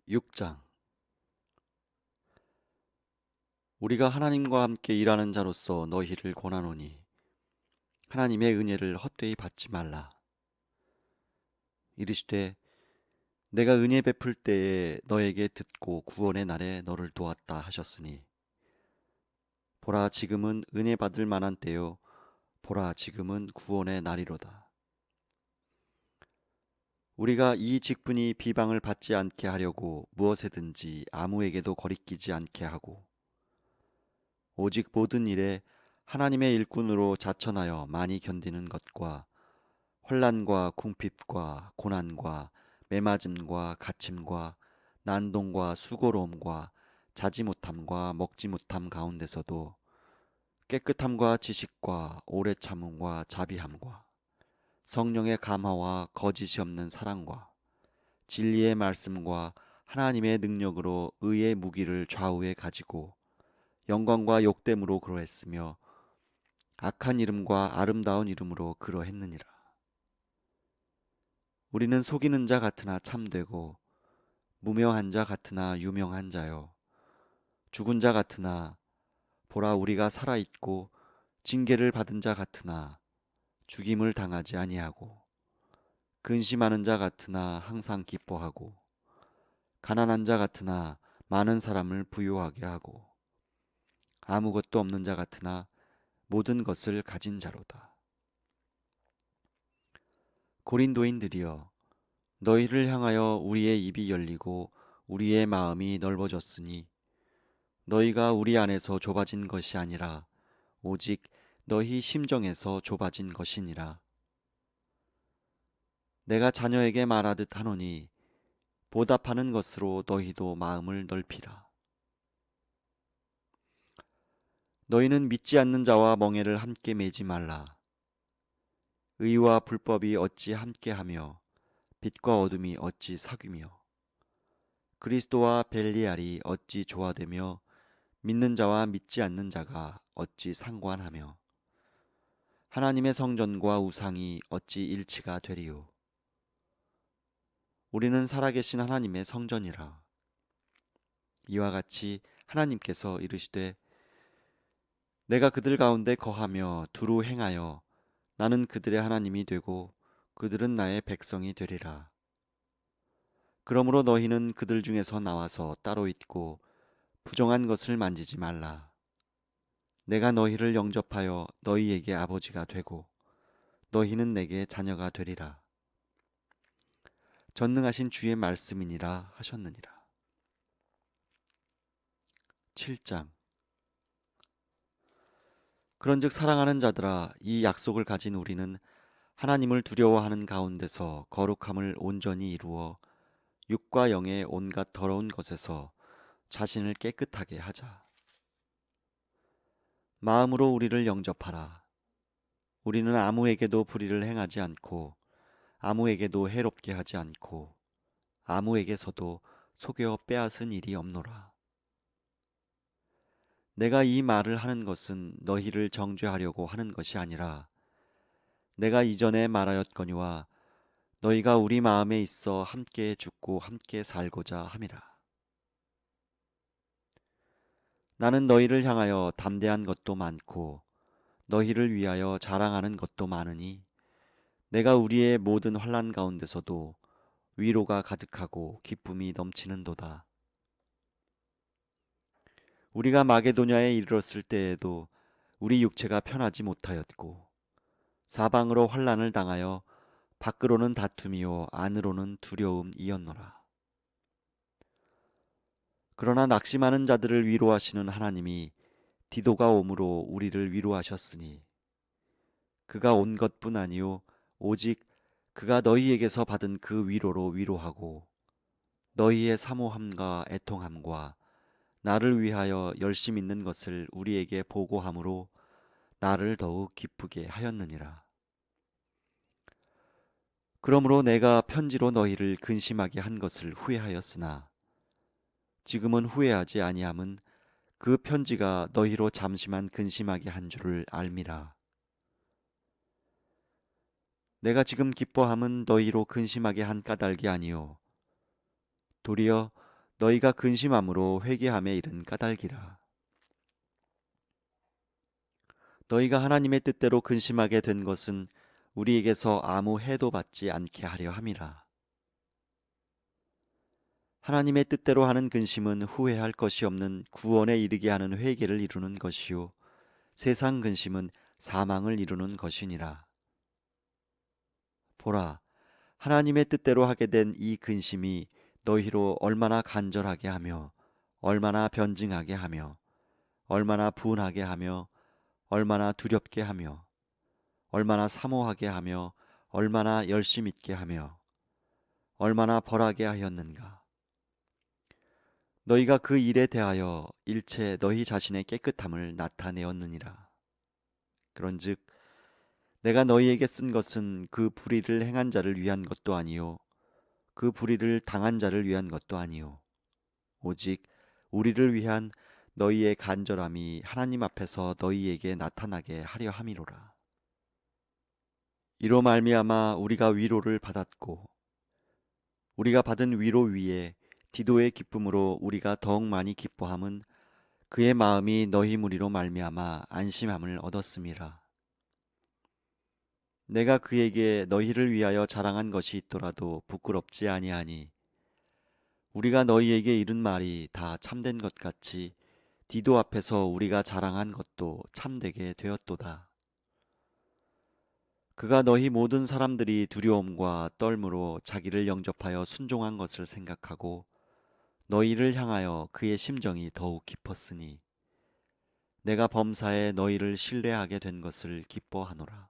6장. 우리가 하나님과 함께 일하는 자로서 너희를 권하노니 하나님의 은혜를 헛되이 받지 말라. 이르시되 내가 은혜 베풀 때에 너에게 듣고 구원의 날에 너를 도왔다 하셨으니 보라 지금은 은혜 받을 만한 때요 보라 지금은 구원의 날이로다. 우리가 이 직분이 비방을 받지 않게 하려고 무엇에든지 아무에게도 거리끼지 않게 하고 오직 모든 일에 하나님의 일꾼으로 자천하여 많이 견디는 것과 환난과 궁핍과 고난과 매맞음과 갇힘과 난동과 수고로움과 자지 못함과 먹지 못함 가운데서도 깨끗함과 지식과 오래 참음과 자비함과 성령의 감화와 거짓이 없는 사랑과 진리의 말씀과 하나님의 능력으로 의의 무기를 좌우에 가지고 영광과 욕됨으로 그러했으며 악한 이름과 아름다운 이름으로 그러했느니라. 우리는 속이는 자 같으나 참되고 무명한 자 같으나 유명한 자요 죽은 자 같으나 보라 우리가 살아있고 징계를 받은 자 같으나 죽임을 당하지 아니하고 근심하는 자 같으나 항상 기뻐하고 가난한 자 같으나 많은 사람을 부유하게 하고 아무것도 없는 자 같으나 모든 것을 가진 자로다. 고린도인들이여 너희를 향하여 우리의 입이 열리고 우리의 마음이 넓어졌으니 너희가 우리 안에서 좁아진 것이 아니라 오직 너희 심정에서 좁아진 것이니라. 내가 자녀에게 말하듯 하노니 보답하는 것으로 너희도 마음을 넓히라. 너희는 믿지 않는 자와 멍에를 함께 매지 말라. 의와 불법이 어찌 함께하며 빛과 어둠이 어찌 사귀며 그리스도와 벨리알이 어찌 조화되며 믿는 자와 믿지 않는 자가 어찌 상관하며 하나님의 성전과 우상이 어찌 일치가 되리요. 우리는 살아계신 하나님의 성전이라. 이와 같이 하나님께서 이르시되 내가 그들 가운데 거하며 두루 행하여 나는 그들의 하나님이 되고 그들은 나의 백성이 되리라. 그러므로 너희는 그들 중에서 나와서 따로 있고 부정한 것을 만지지 말라. 내가 너희를 영접하여 너희에게 아버지가 되고 너희는 내게 자녀가 되리라. 전능하신 주의 말씀이니라 하셨느니라. 7장. 그런즉 사랑하는 자들아 이 약속을 가진 우리는 하나님을 두려워하는 가운데서 거룩함을 온전히 이루어 육과 영의 온갖 더러운 것에서 자신을 깨끗하게 하자. 마음으로 우리를 영접하라. 우리는 아무에게도 불의를 행하지 않고 아무에게도 해롭게 하지 않고 아무에게서도 속여 빼앗은 일이 없노라. 내가 이 말을 하는 것은 너희를 정죄하려고 하는 것이 아니라 내가 이전에 말하였거니와 너희가 우리 마음에 있어 함께 죽고 함께 살고자 함이라. 나는 너희를 향하여 담대한 것도 많고 너희를 위하여 자랑하는 것도 많으니 내가 우리의 모든 환난 가운데서도 위로가 가득하고 기쁨이 넘치는도다. 우리가 마게도냐에 이르렀을 때에도 우리 육체가 편하지 못하였고 사방으로 환난을 당하여 밖으로는 다툼이요 안으로는 두려움이었노라. 그러나 낙심하는 자들을 위로하시는 하나님이 디도가 오므로 우리를 위로하셨으니 그가 온 것뿐 아니요 오직 그가 너희에게서 받은 그 위로로 위로하고 너희의 사모함과 애통함과 나를 위하여 열심 있는 것을 우리에게 보고함으로 나를 더욱 기쁘게 하였느니라. 그러므로 내가 편지로 너희를 근심하게 한 것을 후회하였으나 지금은 후회하지 아니함은 그 편지가 너희로 잠시만 근심하게 한 줄을 알미라. 내가 지금 기뻐함은 너희로 근심하게 한 까닭이 아니요 도리어 너희가 근심함으로 회개함에 이른 까닭이라. 너희가 하나님의 뜻대로 근심하게 된 것은 우리에게서 아무 해도 받지 않게 하려 함이라. 하나님의 뜻대로 하는 근심은 후회할 것이 없는 구원에 이르게 하는 회개를 이루는 것이요 세상 근심은 사망을 이루는 것이니라. 보라, 하나님의 뜻대로 하게 된 이 근심이 너희로 얼마나 간절하게 하며 얼마나 변증하게 하며 얼마나 분하게 하며 얼마나 두렵게 하며 얼마나 사모하게 하며 얼마나 열심 있게 하며 얼마나 벌하게 하였는가. 너희가 그 일에 대하여 일체 너희 자신의 깨끗함을 나타내었느니라. 그런즉 내가 너희에게 쓴 것은 그 불의를 행한 자를 위한 것도 아니요 그 불의를 당한 자를 위한 것도 아니요 오직 우리를 위한 너희의 간절함이 하나님 앞에서 너희에게 나타나게 하려 함이로라. 이로 말미암아 우리가 위로를 받았고 우리가 받은 위로 위에 디도의 기쁨으로 우리가 더욱 많이 기뻐함은 그의 마음이 너희 무리로 말미암아 안심함을 얻었음이라. 내가 그에게 너희를 위하여 자랑한 것이 있더라도 부끄럽지 아니하니 우리가 너희에게 이른 말이 다 참된 것 같이 디도 앞에서 우리가 자랑한 것도 참되게 되었도다. 그가 너희 모든 사람들이 두려움과 떨므로 자기를 영접하여 순종한 것을 생각하고 너희를 향하여 그의 심정이 더욱 깊었으니 내가 범사에 너희를 신뢰하게 된 것을 기뻐하노라.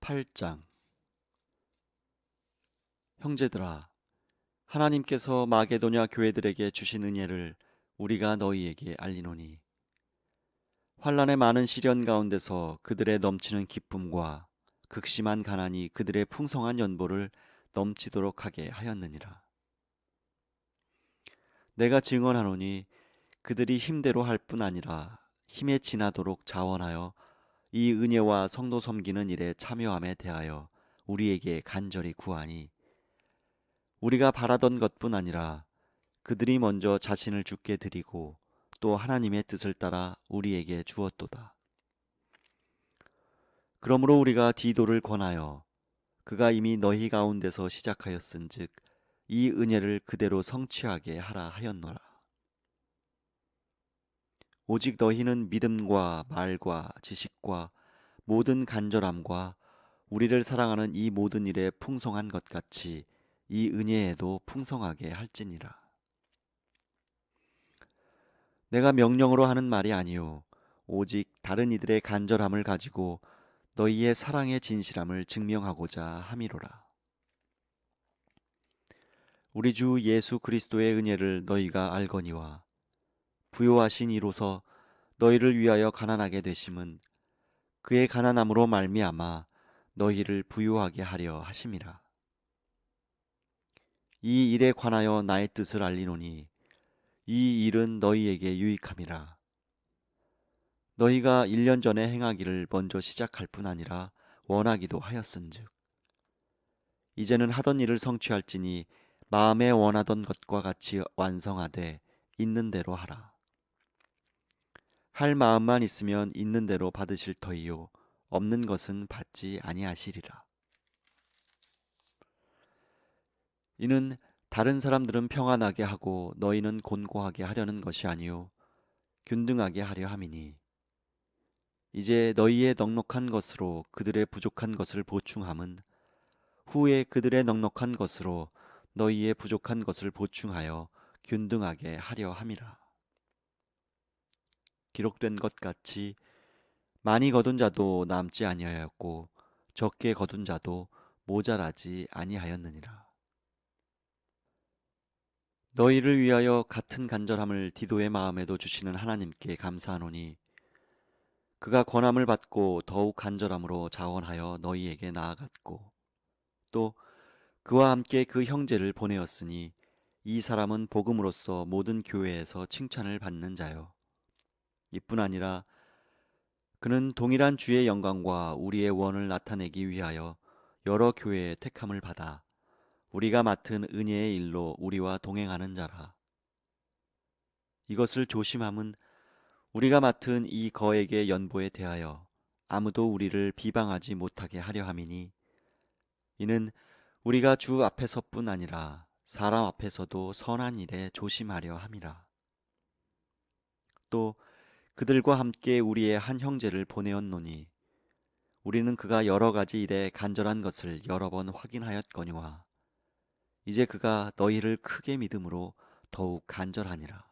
8장. 형제들아, 하나님께서 마게도냐 교회들에게 주신 은혜를 우리가 너희에게 알리노니 환난의 많은 시련 가운데서 그들의 넘치는 기쁨과 극심한 가난이 그들의 풍성한 연보를 넘치도록 하게 하였느니라. 내가 증언하노니 그들이 힘대로 할 뿐 아니라 힘에 지나도록 자원하여 이 은혜와 성도 섬기는 일에 참여함에 대하여 우리에게 간절히 구하니 우리가 바라던 것뿐 아니라 그들이 먼저 자신을 주께 드리고 또 하나님의 뜻을 따라 우리에게 주었도다. 그러므로 우리가 디도를 권하여 그가 이미 너희 가운데서 시작하였은즉 이 은혜를 그대로 성취하게 하라 하였노라. 오직 너희는 믿음과 말과 지식과 모든 간절함과 우리를 사랑하는 이 모든 일에 풍성한 것 같이 이 은혜에도 풍성하게 할지니라. 내가 명령으로 하는 말이 아니요 오직 다른 이들의 간절함을 가지고 너희의 사랑의 진실함을 증명하고자 함이로라. 우리 주 예수 그리스도의 은혜를 너희가 알거니와 부요하신 이로서 너희를 위하여 가난하게 되심은 그의 가난함으로 말미암아 너희를 부요하게 하려 하심이라. 이 일에 관하여 나의 뜻을 알리노니 이 일은 너희에게 유익함이라. 너희가 1년 전에 행하기를 먼저 시작할 뿐 아니라 원하기도 하였은즉 이제는 하던 일을 성취할지니 마음에 원하던 것과 같이 완성하되 있는 대로 하라. 할 마음만 있으면 있는 대로 받으실 터이요 없는 것은 받지 아니하시리라. 이는 다른 사람들은 평안하게 하고 너희는 곤고하게 하려는 것이 아니요 균등하게 하려 함이니 이제 너희의 넉넉한 것으로 그들의 부족한 것을 보충함은 후에 그들의 넉넉한 것으로 너희의 부족한 것을 보충하여 균등하게 하려 함이라. 기록된 것 같이 많이 거둔 자도 남지 아니하였고 적게 거둔 자도 모자라지 아니하였느니라. 너희를 위하여 같은 간절함을 디도의 마음에도 주시는 하나님께 감사하노니 그가 권함을 받고 더욱 간절함으로 자원하여 너희에게 나아갔고 또 그와 함께 그 형제를 보내었으니 이 사람은 복음으로써 모든 교회에서 칭찬을 받는 자요 이뿐 아니라 그는 동일한 주의 영광과 우리의 원을 나타내기 위하여 여러 교회의 택함을 받아 우리가 맡은 은혜의 일로 우리와 동행하는 자라. 이것을 조심함은 우리가 맡은 이 거액의 연보에 대하여 아무도 우리를 비방하지 못하게 하려 함이니, 이는 우리가 주 앞에서뿐 아니라 사람 앞에서도 선한 일에 조심하려 함이라. 또 그들과 함께 우리의 한 형제를 보내었노니, 우리는 그가 여러 가지 일에 간절한 것을 여러 번 확인하였거니와 이제 그가 너희를 크게 믿음으로 더욱 간절하니라.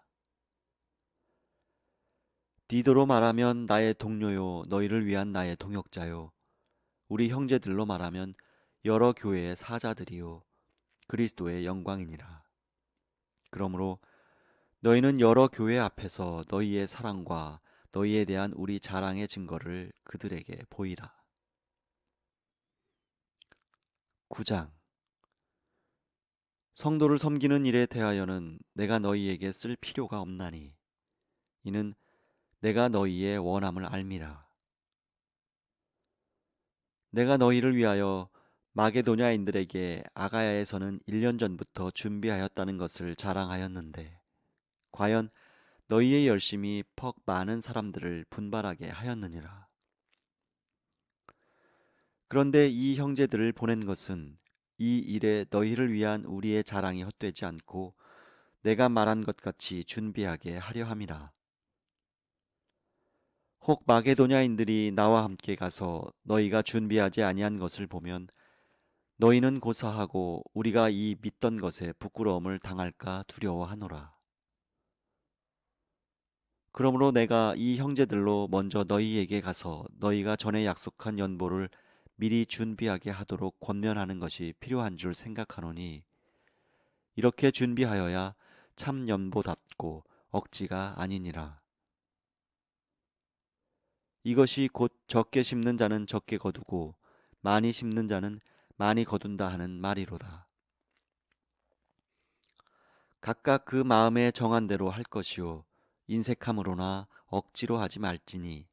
디도로 말하면 나의 동료요 너희를 위한 나의 동역자요, 우리 형제들로 말하면 여러 교회의 사자들이요 그리스도의 영광이니라. 그러므로 너희는 여러 교회 앞에서 너희의 사랑과 너희에 대한 우리 자랑의 증거를 그들에게 보이라. 9장. 성도를 섬기는 일에 대하여는 내가 너희에게 쓸 필요가 없나니, 이는 내가 너희의 원함을 알미라. 내가 너희를 위하여 마게도냐인들에게 아가야에서는 1년 전부터 준비하였다는 것을 자랑하였는데, 과연 너희의 열심이 퍽 많은 사람들을 분발하게 하였느니라. 그런데 이 형제들을 보낸 것은 이 일에 너희를 위한 우리의 자랑이 헛되지 않고 내가 말한 것 같이 준비하게 하려 함이라. 혹 마게도냐인들이 나와 함께 가서 너희가 준비하지 아니한 것을 보면 너희는 고사하고 우리가 이 믿던 것에 부끄러움을 당할까 두려워하노라. 그러므로 내가 이 형제들로 먼저 너희에게 가서 너희가 전에 약속한 연보를 미리 준비하게 하도록 권면하는 것이 필요한 줄 생각하노니, 이렇게 준비하여야 참 연보답고 억지가 아니니라. 이것이 곧 적게 심는 자는 적게 거두고 많이 심는 자는 많이 거둔다 하는 말이로다. 각각 그 마음에 정한 대로 할 것이요 인색함으로나 억지로 하지 말지니,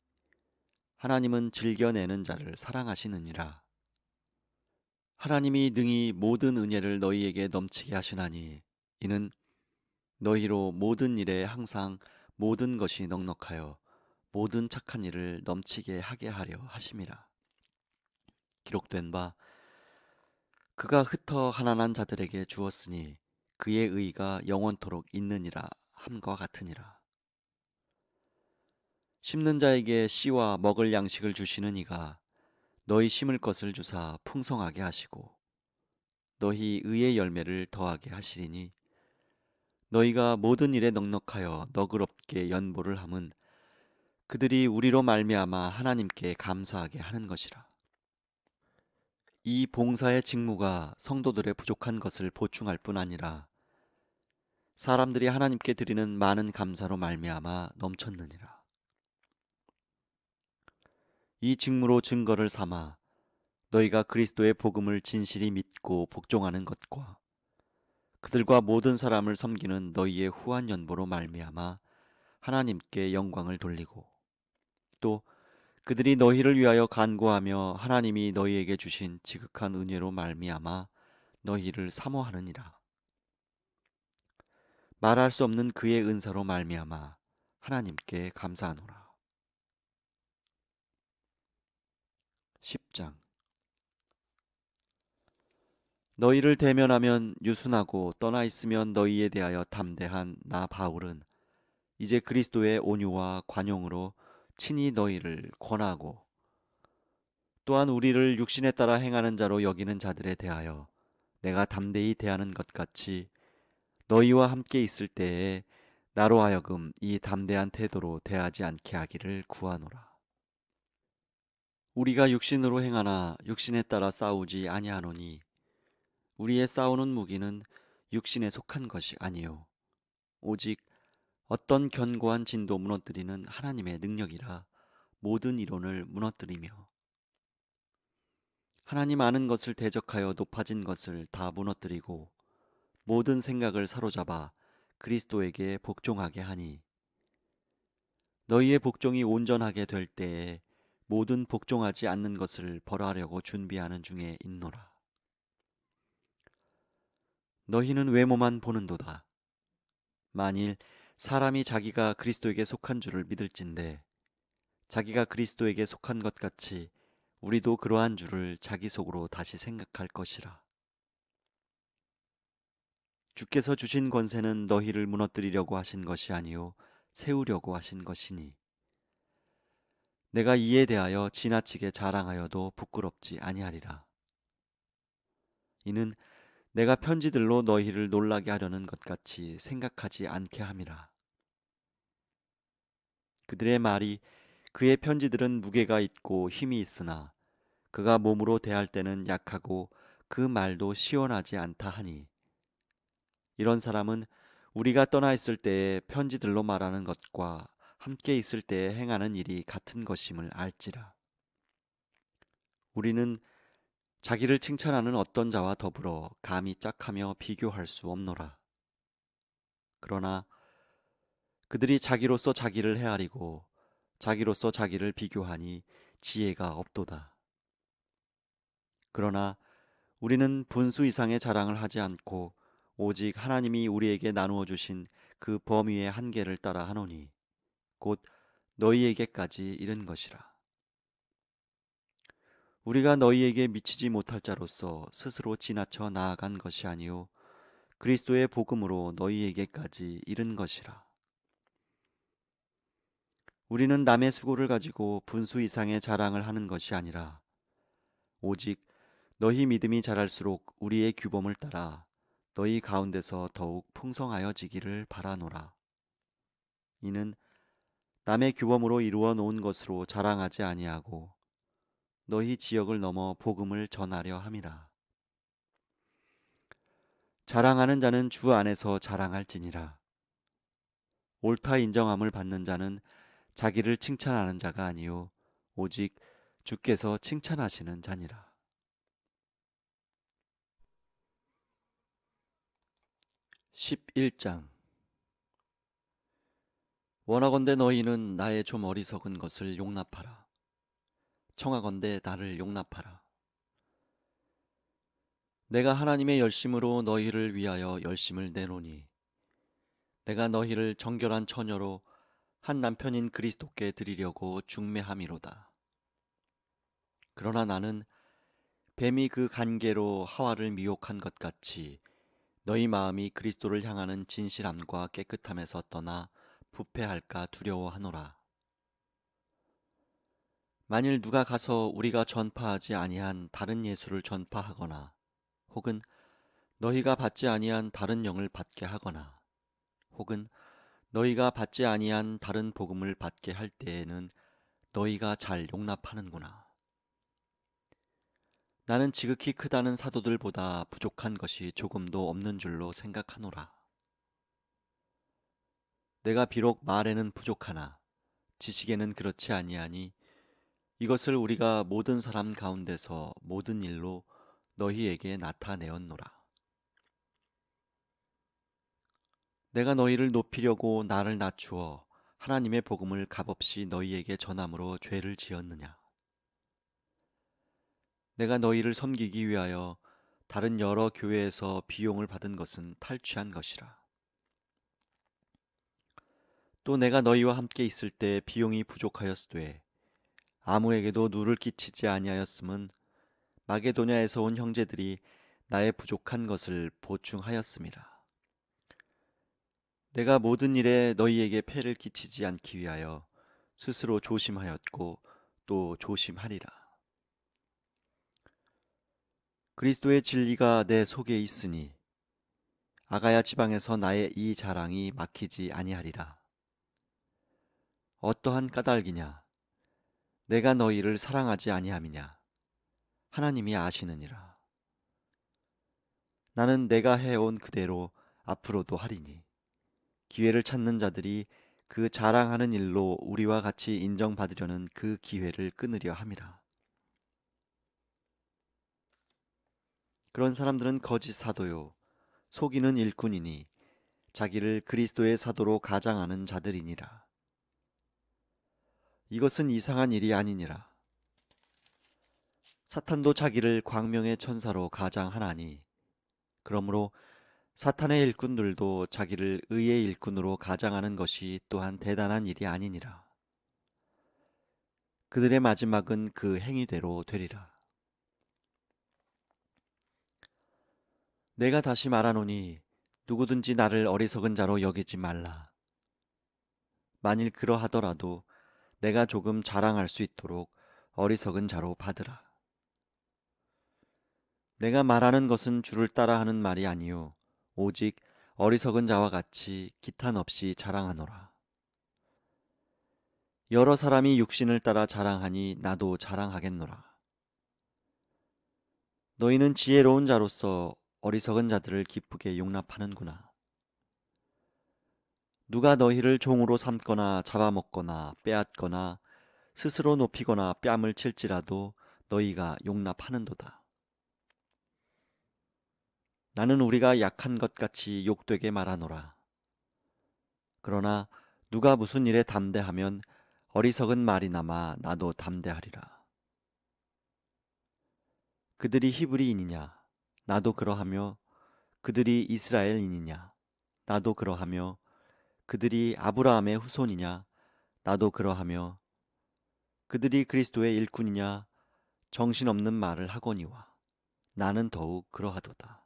하나님은 즐겨내는 자를 사랑하시느니라. 하나님이 능히 모든 은혜를 너희에게 넘치게 하시나니, 이는 너희로 모든 일에 항상 모든 것이 넉넉하여 모든 착한 일을 넘치게 하게 하려 하심이라. 기록된 바 그가 흩어 가난한 자들에게 주었으니 그의 의가 영원토록 있느니라 함과 같으니라. 심는 자에게 씨와 먹을 양식을 주시는 이가 너희 심을 것을 주사 풍성하게 하시고 너희 의의 열매를 더하게 하시리니, 너희가 모든 일에 넉넉하여 너그럽게 연보를 함은 그들이 우리로 말미암아 하나님께 감사하게 하는 것이라. 이 봉사의 직무가 성도들의 부족한 것을 보충할 뿐 아니라 사람들이 하나님께 드리는 많은 감사로 말미암아 넘쳤느니라. 이 직무로 증거를 삼아 너희가 그리스도의 복음을 진실이 믿고 복종하는 것과 그들과 모든 사람을 섬기는 너희의 후한 연보로 말미암아 하나님께 영광을 돌리고, 또 그들이 너희를 위하여 간구하며 하나님이 너희에게 주신 지극한 은혜로 말미암아 너희를 사모하느니라. 말할 수 없는 그의 은사로 말미암아 하나님께 감사하노라. 10장. 너희를 대면하면 유순하고 떠나 있으면 너희에 대하여 담대한 나 바울은 이제 그리스도의 온유와 관용으로 친히 너희를 권하고, 또한 우리를 육신에 따라 행하는 자로 여기는 자들에 대하여 내가 담대히 대하는 것 같이 너희와 함께 있을 때에 나로 하여금 이 담대한 태도로 대하지 않게 하기를 구하노라. 우리가 육신으로 행하나 육신에 따라 싸우지 아니하노니, 우리의 싸우는 무기는 육신에 속한 것이 아니요 오직 어떤 견고한 진도 무너뜨리는 하나님의 능력이라 모든 이론을 무너뜨리며 하나님 아는 것을 대적하여 높아진 것을 다 무너뜨리고 모든 생각을 사로잡아 그리스도에게 복종하게 하니, 너희의 복종이 온전하게 될 때에 모든 복종하지 않는 것을 벌하려고 준비하는 중에 있노라. 너희는 외모만 보는도다. 만일 사람이 자기가 그리스도에게 속한 줄을 믿을진대 자기가 그리스도에게 속한 것 같이 우리도 그러한 줄을 자기 속으로 다시 생각할 것이라. 주께서 주신 권세는 너희를 무너뜨리려고 하신 것이 아니요 세우려고 하신 것이니 내가 이에 대하여 지나치게 자랑하여도 부끄럽지 아니하리라. 이는 내가 편지들로 너희를 놀라게 하려는 것 같이 생각하지 않게 함이라. 그들의 말이 그의 편지들은 무게가 있고 힘이 있으나 그가 몸으로 대할 때는 약하고 그 말도 시원하지 않다 하니 이런 사람은 우리가 떠나 있을 때에 편지들로 말하는 것과 함께 있을 때에 행하는 일이 같은 것임을 알지라. 우리는 자기를 칭찬하는 어떤 자와 더불어 감히 짝하며 비교할 수 없노라. 그러나 그들이 자기로서 자기를 헤아리고 자기로서 자기를 비교하니 지혜가 없도다. 그러나 우리는 분수 이상의 자랑을 하지 않고 오직 하나님이 우리에게 나누어 주신 그 범위의 한계를 따라 하노니 곧 너희에게까지 이른 것이라. 우리가 너희에게 미치지 못할 자로서 스스로 지나쳐 나아간 것이 아니요 그리스도의 복음으로 너희에게까지 이른 것이라. 우리는 남의 수고를 가지고 분수 이상의 자랑을 하는 것이 아니라 오직 너희 믿음이 자랄수록 우리의 규범을 따라 너희 가운데서 더욱 풍성하여지기를 바라노라. 이는 남의 규범으로 이루어 놓은 것으로 자랑하지 아니하고 너희 지역을 넘어 복음을 전하려 함이라. 자랑하는 자는 주 안에서 자랑할지니라. 옳다 인정함을 받는 자는 자기를 칭찬하는 자가 아니요 오직 주께서 칭찬하시는 자니라. 11장. 원하건대 너희는 나의 좀 어리석은 것을 용납하라. 청하건대 나를 용납하라. 내가 하나님의 열심으로 너희를 위하여 열심을 내노니 내가 너희를 정결한 처녀로 한 남편인 그리스도께 드리려고 중매함이로다. 그러나 나는 뱀이 그 간계로 하와를 미혹한 것 같이 너희 마음이 그리스도를 향하는 진실함과 깨끗함에서 떠나 부패할까 두려워하노라. 만일 누가 가서 우리가 전파하지 아니한 다른 예수를 전파하거나 혹은 너희가 받지 아니한 다른 영을 받게 하거나 혹은 너희가 받지 아니한 다른 복음을 받게 할 때에는 너희가 잘 용납하는구나. 나는 지극히 크다는 사도들보다 부족한 것이 조금도 없는 줄로 생각하노라. 내가 비록 말에는 부족하나 지식에는 그렇지 아니하니 이것을 우리가 모든 사람 가운데서 모든 일로 너희에게 나타내었노라. 내가 너희를 높이려고 나를 낮추어 하나님의 복음을 값없이 너희에게 전함으로 죄를 지었느냐. 내가 너희를 섬기기 위하여 다른 여러 교회에서 비용을 받은 것은 탈취한 것이라. 또 내가 너희와 함께 있을 때 비용이 부족하였으되 아무에게도 누를 끼치지 아니하였음은 마게도냐에서 온 형제들이 나의 부족한 것을 보충하였음이라. 내가 모든 일에 너희에게 폐를 끼치지 않기 위하여 스스로 조심하였고 또 조심하리라. 그리스도의 진리가 내 속에 있으니 아가야 지방에서 나의 이 자랑이 막히지 아니하리라. 어떠한 까닭이냐? 내가 너희를 사랑하지 아니함이냐? 하나님이 아시느니라. 나는 내가 해온 그대로 앞으로도 하리니 기회를 찾는 자들이 그 자랑하는 일로 우리와 같이 인정받으려는 그 기회를 끊으려 함이라. 그런 사람들은 거짓 사도요 속이는 일꾼이니 자기를 그리스도의 사도로 가장하는 자들이니라. 이것은 이상한 일이 아니니라. 사탄도 자기를 광명의 천사로 가장하나니 그러므로 사탄의 일꾼들도 자기를 의의 일꾼으로 가장하는 것이 또한 대단한 일이 아니니라. 그들의 마지막은 그 행위대로 되리라. 내가 다시 말하노니 누구든지 나를 어리석은 자로 여기지 말라. 만일 그러하더라도 내가 조금 자랑할 수 있도록 어리석은 자로 받으라. 내가 말하는 것은 주를 따라하는 말이 아니요 오직 어리석은 자와 같이 기탄 없이 자랑하노라. 여러 사람이 육신을 따라 자랑하니 나도 자랑하겠노라. 너희는 지혜로운 자로서 어리석은 자들을 기쁘게 용납하는구나. 누가 너희를 종으로 삼거나 잡아먹거나 빼앗거나 스스로 높이거나 뺨을 칠지라도 너희가 용납하는도다. 나는 우리가 약한 것 같이 욕되게 말하노라. 그러나 누가 무슨 일에 담대하면 어리석은 말이나마 나도 담대하리라. 그들이 히브리인이냐? 나도 그러하며 그들이 이스라엘인이냐? 나도 그러하며 그들이 아브라함의 후손이냐? 나도 그러하며 그들이 그리스도의 일꾼이냐? 정신없는 말을 하거니와 나는 더욱 그러하도다.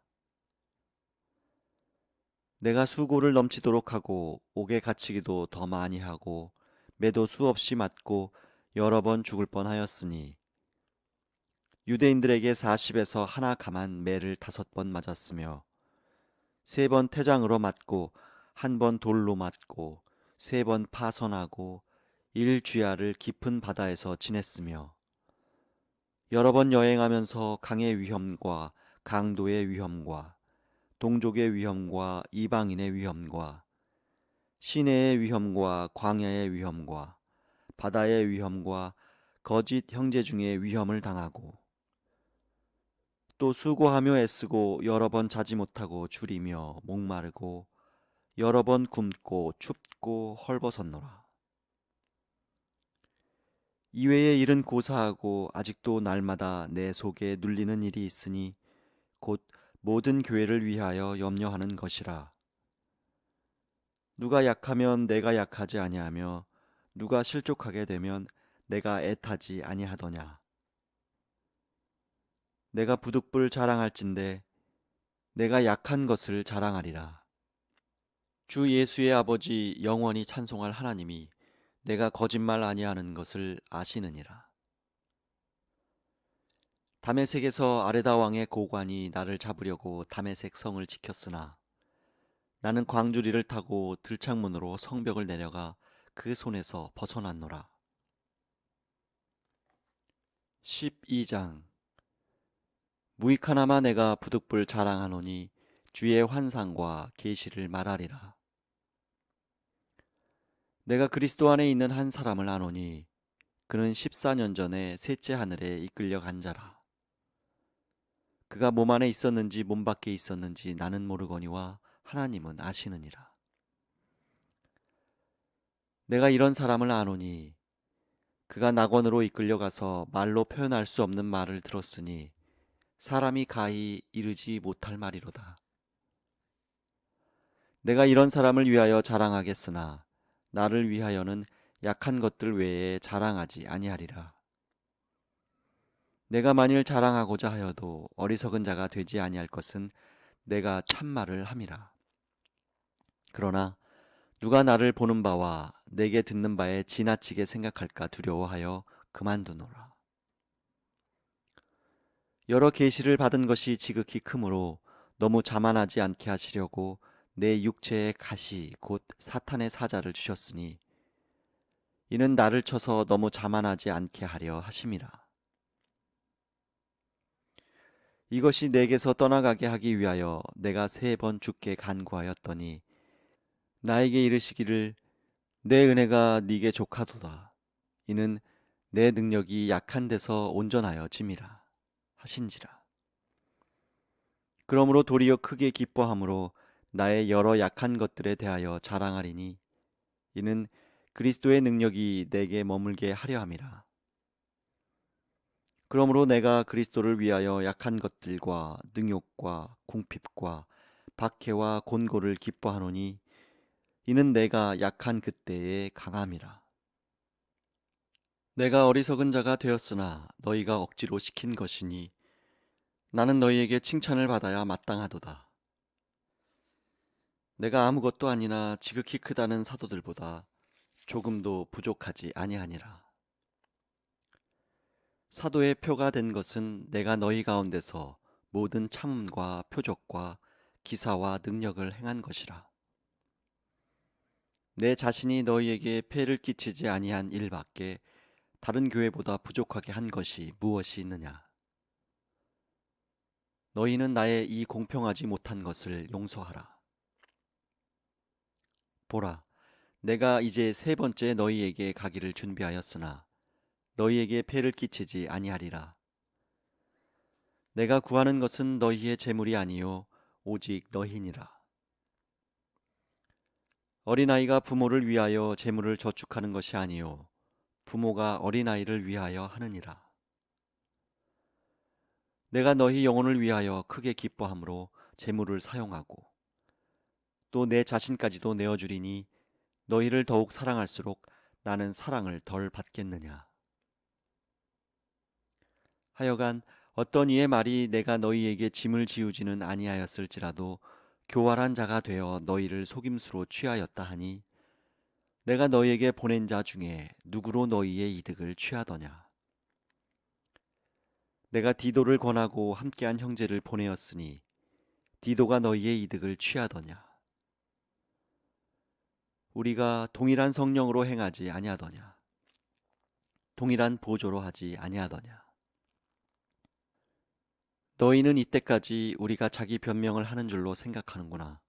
내가 수고를 넘치도록 하고 옥에 갇히기도 더 많이 하고 매도 수없이 맞고 여러 번 죽을 뻔하였으니 유대인들에게 40에서 하나 감한 매를 5번 맞았으며 3번 태장으로 맞고 1번 돌로 맞고 3번 파선하고 1주야를 깊은 바다에서 지냈으며 여러 번 여행하면서 강의 위험과 강도의 위험과 동족의 위험과 이방인의 위험과 시내의 위험과 광야의 위험과 바다의 위험과 거짓 형제 중에 위험을 당하고 또 수고하며 애쓰고 여러 번 자지 못하고 줄이며 목마르고 여러 번 굶고 춥고 헐벗었노라. 이외의 일은 고사하고 아직도 날마다 내 속에 눌리는 일이 있으니 곧 모든 교회를 위하여 염려하는 것이라. 누가 약하면 내가 약하지 아니하며 누가 실족하게 되면 내가 애타지 아니하더냐. 내가 부득불 자랑할진대 내가 약한 것을 자랑하리라. 주 예수의 아버지 영원히 찬송할 하나님이 내가 거짓말 아니하는 것을 아시느니라. 다메섹에서 아레다 왕의 고관이 나를 잡으려고 다메섹 성을 지켰으나 나는 광주리를 타고 들창문으로 성벽을 내려가 그 손에서 벗어났노라. 12장. 무익하나마 내가 부득불 자랑하노니 주의 환상과 계시를 말하리라. 내가 그리스도 안에 있는 한 사람을 아노니 그는 14년 전에 셋째 하늘에 이끌려 간 자라. 그가 몸 안에 있었는지 몸 밖에 있었는지 나는 모르거니와 하나님은 아시느니라. 내가 이런 사람을 아노니 그가 낙원으로 이끌려가서 말로 표현할 수 없는 말을 들었으니 사람이 가히 이르지 못할 말이로다. 내가 이런 사람을 위하여 자랑하겠으나 나를 위하여는 약한 것들 외에 자랑하지 아니하리라. 내가 만일 자랑하고자 하여도 어리석은 자가 되지 아니할 것은 내가 참말을 함이라. 그러나 누가 나를 보는 바와 내게 듣는 바에 지나치게 생각할까 두려워하여 그만두노라. 여러 계시를 받은 것이 지극히 크므로 너무 자만하지 않게 하시려고 내 육체의 가시 곧 사탄의 사자를 주셨으니 이는 나를 쳐서 너무 자만하지 않게 하려 하심이라. 이것이 내게서 떠나가게 하기 위하여 내가 3번 주께 간구하였더니 나에게 이르시기를 내 은혜가 네게 족하도다. 이는 내 능력이 약한 데서 온전하여 짐이라 하신지라. 그러므로 도리어 크게 기뻐함으로 나의 여러 약한 것들에 대하여 자랑하리니 이는 그리스도의 능력이 내게 머물게 하려 함이라. 그러므로 내가 그리스도를 위하여 약한 것들과 능욕과 궁핍과 박해와 곤고를 기뻐하노니 이는 내가 약한 그때의 강함이라. 내가 어리석은 자가 되었으나 너희가 억지로 시킨 것이니 나는 너희에게 칭찬을 받아야 마땅하도다. 내가 아무것도 아니나 지극히 크다는 사도들보다 조금도 부족하지 아니하니라. 사도의 표가 된 것은 내가 너희 가운데서 모든 참음과 표적과 기사와 능력을 행한 것이라. 내 자신이 너희에게 폐를 끼치지 아니한 일밖에 다른 교회보다 부족하게 한 것이 무엇이 있느냐? 너희는 나의 이 공평하지 못한 것을 용서하라. 보라, 내가 이제 세 번째 너희에게 가기를 준비하였으나 너희에게 폐를 끼치지 아니하리라. 내가 구하는 것은 너희의 재물이 아니요 오직 너희니라. 어린아이가 부모를 위하여 재물을 저축하는 것이 아니요 부모가 어린아이를 위하여 하느니라. 내가 너희 영혼을 위하여 크게 기뻐함으로 재물을 사용하고 또 내 자신까지도 내어주리니 너희를 더욱 사랑할수록 나는 사랑을 덜 받겠느냐. 하여간 어떤 이의 말이 내가 너희에게 짐을 지우지는 아니하였을지라도 교활한 자가 되어 너희를 속임수로 취하였다 하니 내가 너희에게 보낸 자 중에 누구로 너희의 이득을 취하더냐. 내가 디도를 권하고 함께한 형제를 보내었으니 디도가 너희의 이득을 취하더냐. 우리가 동일한 성령으로 행하지 아니하더냐. 동일한 보조로 하지 아니하더냐. 너희는 이때까지 우리가 자기 변명을 하는 줄로 생각하는구나.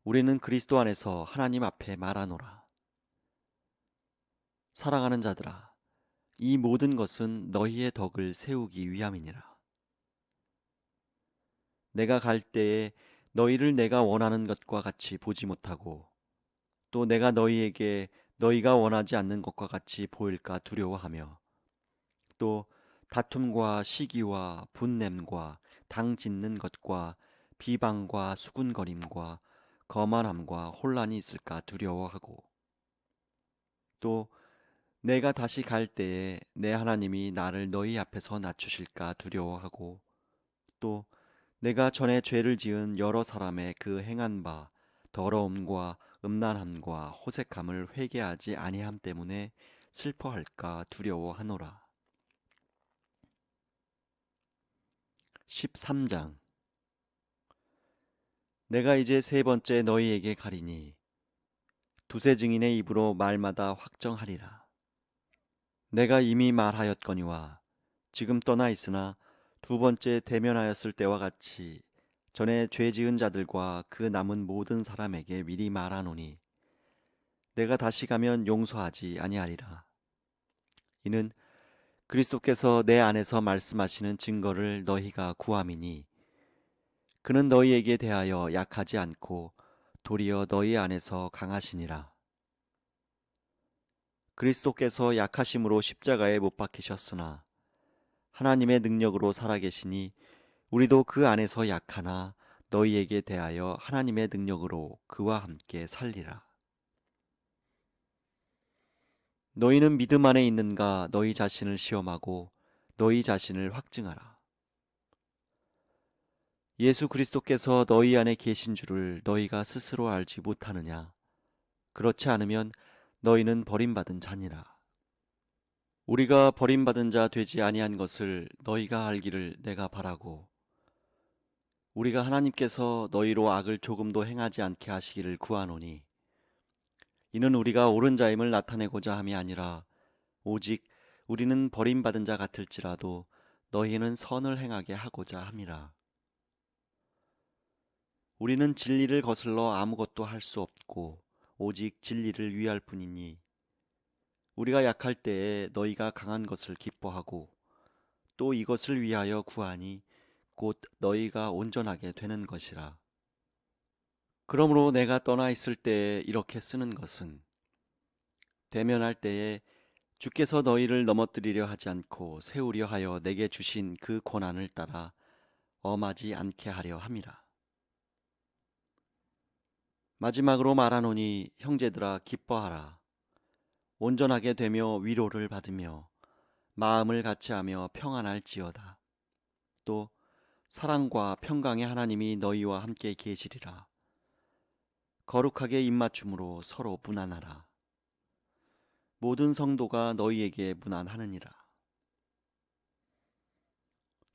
우리는 그리스도 안에서 하나님 앞에 말하노라. 사랑하는 자들아, 이 모든 것은 너희의 덕을 세우기 위함이니라. 내가 갈 때에 너희를 내가 원하는 것과 같이 보지 못하고 또 내가 너희에게 너희가 원하지 않는 것과 같이 보일까 두려워하며 또 다툼과 시기와 분냄과 당 짓는 것과 비방과 수군거림과 거만함과 혼란이 있을까 두려워하고 또 내가 다시 갈 때에 내 하나님이 나를 너희 앞에서 낮추실까 두려워하고 또 내가 전에 죄를 지은 여러 사람의 그 행한 바 더러움과 음란함과 호색함을 회개하지 아니함 때문에 슬퍼할까 두려워하노라. 13장. 내가 이제 세 번째 너희에게 가리니 두세 증인의 입으로 말마다 확정하리라. 내가 이미 말하였거니와 지금 떠나 있으나 두 번째 대면하였을 때와 같이 전에 죄 지은 자들과 그 남은 모든 사람에게 미리 말하노니 내가 다시 가면 용서하지 아니하리라. 이는 그리스도께서 내 안에서 말씀하시는 증거를 너희가 구함이니 그는 너희에게 대하여 약하지 않고 도리어 너희 안에서 강하시니라. 그리스도께서 약하심으로 십자가에 못 박히셨으나 하나님의 능력으로 살아계시니 우리도 그 안에서 약하나 너희에게 대하여 하나님의 능력으로 그와 함께 살리라. 너희는 믿음 안에 있는가 너희 자신을 시험하고 너희 자신을 확증하라. 예수 그리스도께서 너희 안에 계신 줄을 너희가 스스로 알지 못하느냐? 그렇지 않으면 너희는 버림받은 자니라. 우리가 버림받은 자 되지 아니한 것을 너희가 알기를 내가 바라고 우리가 하나님께서 너희로 악을 조금도 행하지 않게 하시기를 구하노니 이는 우리가 옳은 자임을 나타내고자 함이 아니라 오직 우리는 버림받은 자 같을지라도 너희는 선을 행하게 하고자 함이라. 우리는 진리를 거슬러 아무것도 할 수 없고 오직 진리를 위할 뿐이니 우리가 약할 때에 너희가 강한 것을 기뻐하고 또 이것을 위하여 구하니 곧 너희가 온전하게 되는 것이라. 그러므로 내가 떠나 있을 때에 이렇게 쓰는 것은 대면할 때에 주께서 너희를 넘어뜨리려 하지 않고 세우려 하여 내게 주신 그 권한을 따라 엄하지 않게 하려 함이라. 마지막으로 말하노니 형제들아 기뻐하라. 온전하게 되며 위로를 받으며 마음을 같이하며 평안할지어다. 또 사랑과 평강의 하나님이 너희와 함께 계시리라. 거룩하게 입맞춤으로 서로 문안하라. 모든 성도가 너희에게 문안하느니라.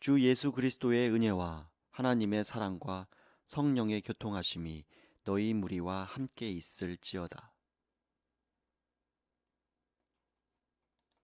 주 예수 그리스도의 은혜와 하나님의 사랑과 성령의 교통하심이 너희 무리와 함께 있을지어다.